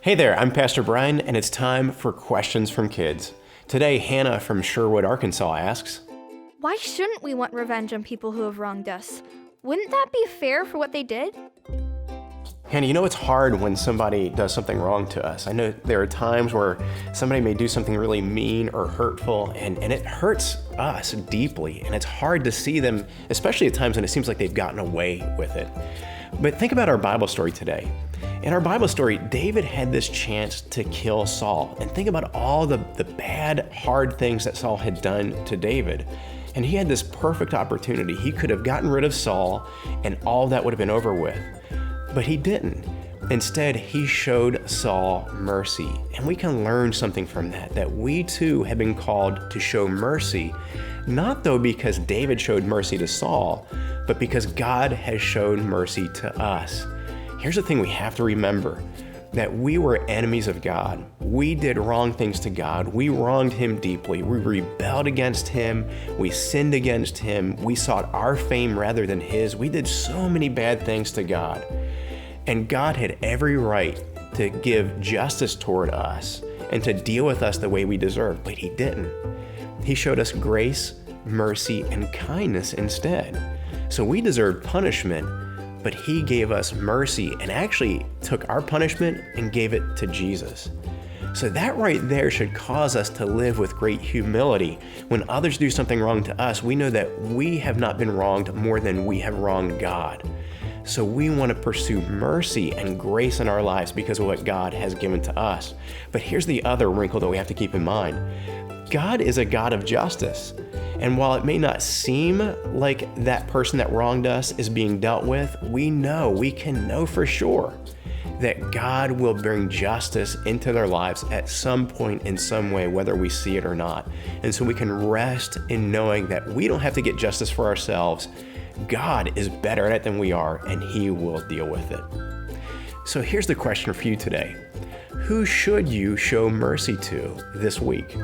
Hey there, I'm Pastor Brian, and it's time for Questions from Kids. Today, Hannah from Sherwood, Arkansas asks, Why shouldn't we want revenge on people who have wronged us? Wouldn't that be fair for what they did? Hannah, you know it's hard when somebody does something wrong to us. I know there are times where somebody may do something really mean or hurtful, and it hurts us deeply, and it's hard to see them, especially at times when it seems like they've gotten away with it. But think about our Bible story today. In our Bible story, David had this chance to kill Saul. And think about all the bad, hard things that Saul had done to David. And he had this perfect opportunity. He could have gotten rid of Saul and all that would have been over with. But he didn't. Instead, he showed Saul mercy. And we can learn something from that we too have been called to show mercy, not though because David showed mercy to Saul, but because God has shown mercy to us. Here's the thing we have to remember, that we were enemies of God. We did wrong things to God. We wronged him deeply. We rebelled against him. We sinned against him. We sought our fame rather than his. We did so many bad things to God. And God had every right to give justice toward us and to deal with us the way we deserved, but he didn't. He showed us grace, mercy, and kindness instead. So we deserved punishment, but he gave us mercy and actually took our punishment and gave it to Jesus. So that right there should cause us to live with great humility. When others do something wrong to us, we know that we have not been wronged more than we have wronged God. So we want to pursue mercy and grace in our lives because of what God has given to us. But here's the other wrinkle that we have to keep in mind. God is a God of justice. And while it may not seem like that person that wronged us is being dealt with, we can know for sure that God will bring justice into their lives at some point in some way, whether we see it or not. And so we can rest in knowing that we don't have to get justice for ourselves. God is better at it than we are, and he will deal with it. So here's the question for you today. Who should you show mercy to this week?